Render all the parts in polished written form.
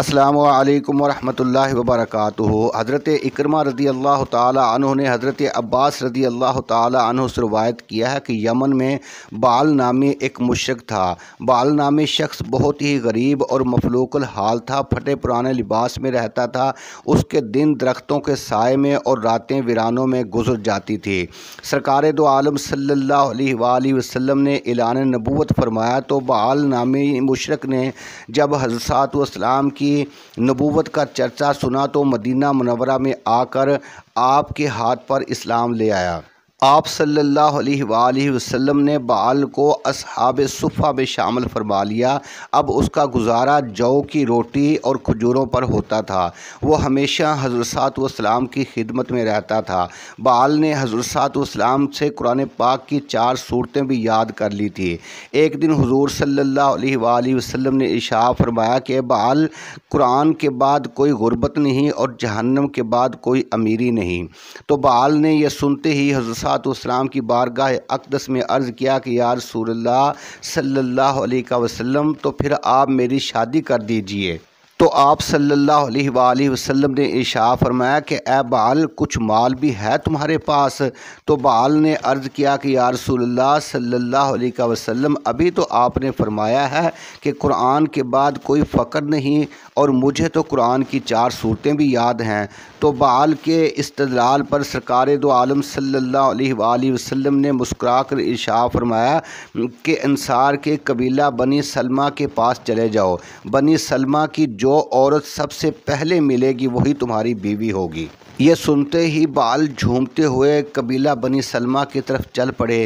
अस्सलामु अलैकुम वरहमतुल्लाहि वबरकातुहू। हज़रत इकरमा रज़ी अल्लाह ताला अन्हु ने हज़रत अब्बास रज़ी अल्लाह ताला अन्हु से रवायत किया है कि यमन में बाल नामी एक मुशरिक था। बाल नामी शख्स बहुत ही गरीब और मफलूकुल हाल था। फटे पुराने लिबास में रहता था। उसके दिन दरख्तों के साए में और रातें वीरानों में गुजर जाती थी। सरकार दो आलम सल्लल्लाहु अलैहि वसल्लम ने ऐलान नबूवत फरमाया तो बाल नामी मुशरिक ने जब हज़रत वस्सलाम की नबूवत का चर्चा सुना तो मदीना मुनव्वरा में आकर आपके हाथ पर इस्लाम ले आया। आप सल्लल्लाहु अलैहि वसल्लम ने बाल को असहाब सुफ़ा में शामिल फरमा लिया। अब उसका गुजारा जौ की रोटी और खजूरों पर होता था। वो हमेशा हज़रत वस्सलाम की खिदमत में रहता था। बाल ने हज़रत वस्सलाम से कुरान पाक की 4 सूरतें भी याद कर ली थी। एक दिन हुज़ूर सल्लल्लाहु अलैहि वसल्लम ने इरशाद फरमाया कि बाल, कुरान के बाद कोई गुर्बत नहीं और जहन्नम के बाद कोई अमीरी नहीं। तो बाल ने यह सुनते ही हज़रत वस्सलाम की बारगाह अक़दस में अर्ज़ किया कि या रसूलल्लाह सल्लल्लाहु अलैहि वसल्लम, तो फिर आप मेरी शादी कर दीजिए। तो आप सल्लल्लाहु अलैहि वसल्लम ने इरशाद फरमाया कि ए बाल, कुछ माल भी है तुम्हारे पास? तो बाल ने अर्ज़ किया कि या रसूलल्लाह सल्लल्लाहु अलैहि वसल्लम, अभी तो आपने फरमाया है कि कुरान के बाद कोई फ़क्र नहीं और मुझे तो कुरान की 4 सूरतें भी याद हैं। तो बाल के इस्तदलाल पर सरकार दो आलम सल्लल्लाहु अलैहि वसल्लम ने मुस्कुरा कर इरशाद फरमाया कि अंसार के कबीला बनी सलमा के पास चले जाओ। बनी सलमा की जो औरत सबसे पहले मिलेगी वही तुम्हारी बीवी होगी। ये सुनते ही बाल झूमते हुए कबीला बनी सलमा की तरफ चल पड़े।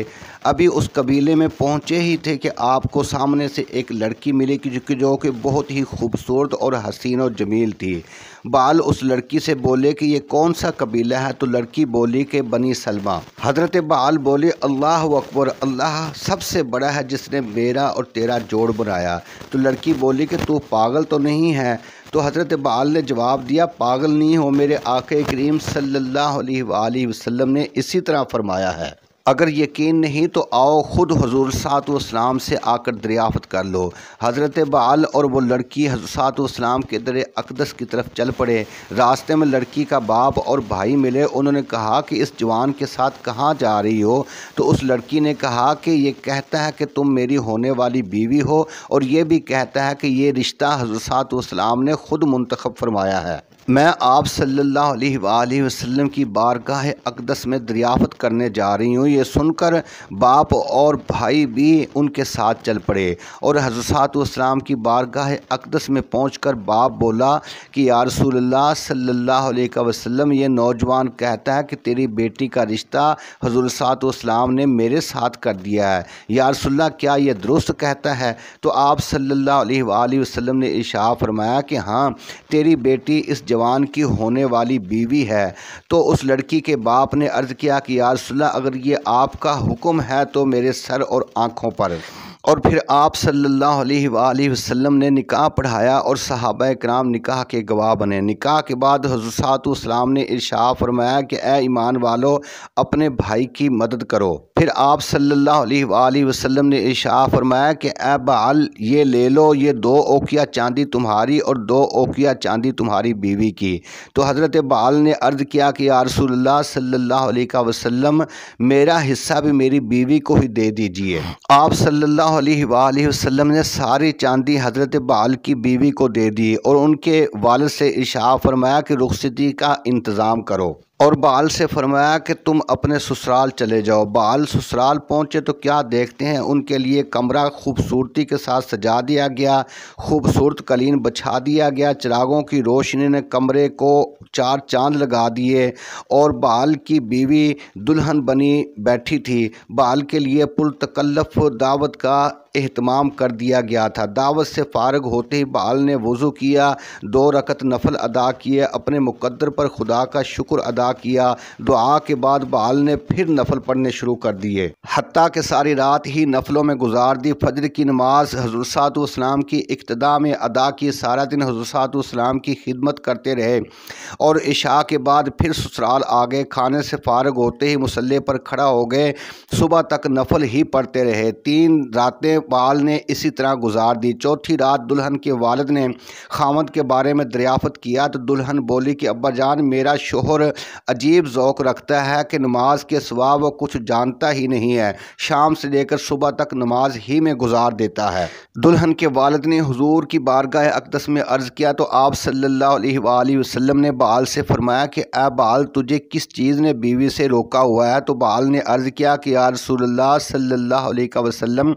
अभी उस कबीले में पहुँचे ही थे कि आपको सामने से एक लड़की मिली जो कि बहुत ही खूबसूरत और हसीन और जमील थी। बाल उस लड़की से बोले कि ये कौन सा कबीला है? तो लड़की बोली कि बनी सलमा। हज़रत बाल बोले अल्लाह अकबर, अल्लाह सबसे बड़ा है जिसने मेरा और तेरा जोड़ बनाया। तो लड़की बोली कि तू पागल तो नहीं है? तो हज़रत बाल ने जवाब दिया, पागल नहीं हो, मेरे आक़ा करीम सल्लल्लाहु अलैहि वसल्लम ने इसी तरह फरमाया है। अगर यकीन नहीं तो आओ खुद हुज़ूर सल्लल्लाहु अलैहि वसल्लम से आकर दरियाफ़त कर लो। हज़रत बाल और वो लड़की हज़रत सल्लल्लाहु अलैहि वसल्लम के दर अक़दस की तरफ चल पड़े। रास्ते में लड़की का बाप और भाई मिले। उन्होंने कहा कि इस जवान के साथ कहाँ जा रही हो? तो उस लड़की ने कहा कि ये कहता है कि तुम मेरी होने वाली बीवी हो और ये भी कहता है कि ये रिश्ता हज़रत सल्लल्लाहु अलैहि वसल्लम ने ख़ुद मुंतखब फरमाया है। मैं आप सल्लल्लाहु अलैहि वसल्लम की बारगाह अक़दस में दरियाफ़त करने जा रही हूँ। ये सुनकर बाप और भाई भी उनके साथ चल पड़े और हज़रत वस्सलाम की बारगाह अक़दस में पहुंचकर बाप बोला कि या रसूलल्लाह सल्लल्लाहु अलैहि वसल्लम, ये नौजवान कहता है कि तेरी बेटी का रिश्ता हज़रत वस्सलाम ने मेरे साथ कर दिया है। या रसूलल्लाह, क्या ये दुरुस्त कहता है? तो आप सल्लल्लाहु अलैहि वसल्लम ने इरशाद फरमाया कि हाँ, तेरी बेटी इस जवान की होने वाली बीवी है। तो उस लड़की के बाप ने अर्ज़ किया कि या रसूलल्लाह, अगर ये आपका हुक्म है तो मेरे सर और आँखों पर। और फिर आप सल्लल्लाहु अलैहि वसल्लम ने निकाह पढ़ाया और सहाबा इकराम निकाह के गवाह बने। निकाह के बाद हज़रत वस्सलाम ने इरशाद फरमाया कि ए ईमान वालो, अपने भाई की मदद करो। फिर आप सल्लल्लाहु अलैहि वसल्लम ने इरशाद फरमाया कि ए बाल, ये ले लो, ये 2 औकिया चांदी तुम्हारी और 2 औकिया चांदी तुम्हारी बीवी की। तो हज़रत बाल ने अर्ज़ किया कि या रसूलल्लाह सल्लल्लाहु अलैहि वसल्लम, मेरा हिस्सा भी मेरी बीवी को ही दे दीजिए। आप सल्लल्लाहु अलैहि वसल्लम ने सारी चांदी हज़रत बाल की बीवी को दे दी और उनके वालिद से इरशाद फरमाया कि रुखसती का इंतज़ाम करो और बाल से फरमाया कि तुम अपने ससुराल चले जाओ। बाल ससुराल पहुँचे तो क्या देखते हैं, उनके लिए कमरा खूबसूरती के साथ सजा दिया गया, खूबसूरत कालीन बिछा दिया गया, चिरागों की रोशनी ने कमरे को 4 चांद लगा दिए और बाल की बीवी दुल्हन बनी बैठी थी। बाल के लिए पुरतकल्लफ दावत का एहतमाम कर दिया गया था। दावत से फ़ारिग होते ही बाल ने वज़ू किया, 2 रकत नफल अदा किए, अपने मुक़द्दर पर खुदा का शुक्र अदा किया। दुआ के बाद बाल ने फिर नफल पढ़ने शुरू कर दिए, हत्ता कि सारी रात ही नफलों में गुजार दी। फजर की नमाज हज़रत वस्सलाम की इक्तदा में अदा की। सारा दिन हज़रत वस्सलाम की खिदमत करते रहे और इशा के बाद फिर ससुराल आ गए। खाने से फ़ारिग होते ही मुसल्ले पर खड़ा हो गए। सुबह तक नफल ही पढ़ते रहे। 3 रातें बाल ने इसी तरह गुजार दी। चौथी रात दुल्हन के वालिद ने खामद के बारे में दरियाफ़त किया तो दुल्हन बोली कि अब्बा जान, मेरा शोहर अजीब ज़ौक़ रखता है कि नमाज के सिवा वो कुछ जानता ही नहीं है, शाम से लेकर सुबह तक नमाज ही में गुजार देता है। दुल्हन के वालिद ने हुजूर की बारगाह अक़दस में अर्ज़ किया तो आप सल्लल्लाहु अलैहि वसल्लम ने बाल से फरमाया कि ए बाल, तुझे किस चीज़ ने बीवी से रोका हुआ है? तो बाल ने अर्ज़ किया कि या रसूलल्लाह सल्लल्लाहु अलैहि वसल्लम,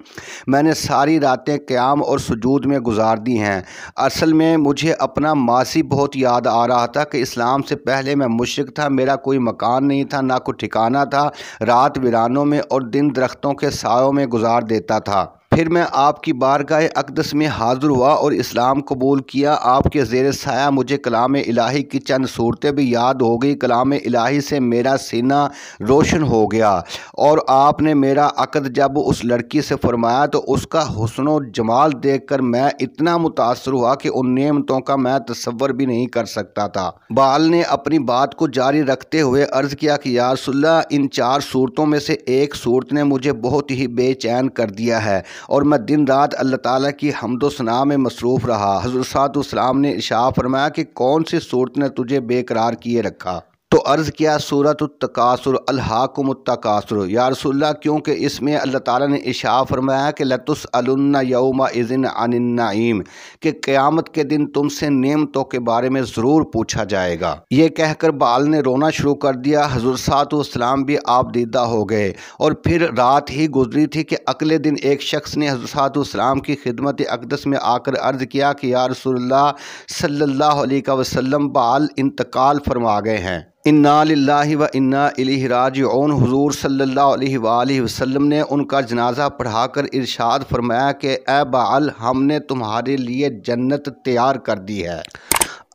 मैंने सारी रातें क़याम और सुजूद में गुजार दी हैं। असल में मुझे अपना मासी बहुत याद आ रहा था कि इस्लाम से पहले मैं मुशरिक था, मेरा कोई मकान नहीं था, ना कोई ठिकाना था, रात वीरानों में और दिन दरख्तों के सायों में गुजार देता था। फिर मैं आपकी बारगाह अक़दस में हाज़िर हुआ और इस्लाम कबूल किया। आपके ज़ेर साया मुझे कलाम इलाही की चंद सूरतें भी याद हो गई। कलाम इलाही से मेरा सीना रोशन हो गया और आपने मेरा अक़द जब उस लड़की से फरमाया तो उसका हुस्न व जमाल देखकर मैं इतना मुतासर हुआ कि उन नेमतों का मैं तसव्वुर भी नहीं कर सकता था। बाल ने अपनी बात को जारी रखते हुए अर्ज़ किया कि या रसूलल्लाह, इन 4 सूरतों में से एक सूरत ने मुझे बहुत ही बेचैन कर दिया है और मैं दिन रात अल्लाह ताला की हम्दो सना में मसरूफ़ रहा। हज़रत सल्लल्लाहु अलैहि वसल्लम ने इरशाद फरमाया कि कौन सी सूरत ने तुझे बेकरार किए रखा? तो अर्ज़ किया सूरतुत तकासुर अलहाकुमुत तकासुर या रसूलल्लाह, क्योंकि इसमें अल्लाह ताला ने इरशाद फरमाया कि लतुसअलुन्ना यौमा इज़िन अनिन नईम, कि क़यामत के दिन तुमसे नेमतों के बारे में ज़रूर पूछा जाएगा। ये कहकर बाल ने रोना शुरू कर दिया। हज़रत सल्लल्लाहु अलैहि वसल्लम भी आप दीदा हो गए और फिर रात ही गुजरी थी कि अगले दिन एक शख्स ने हज़रत सल्लल्लाहु अलैहि वसल्लम की खिदमत अक़दस में आकर अर्ज़ किया कि या रसूलल्लाह सल्लल्लाहु अलैहि वसल्लम, बाल इंतकाल फरमा गए हैं। इन्ना लिल्लाहि व इन्ना इलैहि राजिऊन। हुजूर सल्लल्लाहु अलैहि वसल्लम ने उनका जनाजा पढ़ाकर इरशाद फरमाया कि ए बाल, हमने तुम्हारे लिए जन्नत तैयार कर दी है।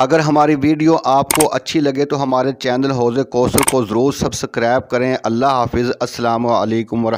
अगर हमारी वीडियो आपको अच्छी लगे तो हमारे चैनल हौज़े कौसर को ज़रूर सब्सक्राइब करें। अल्लाह हाफ़िज़। अस्सलामु अलैकुम।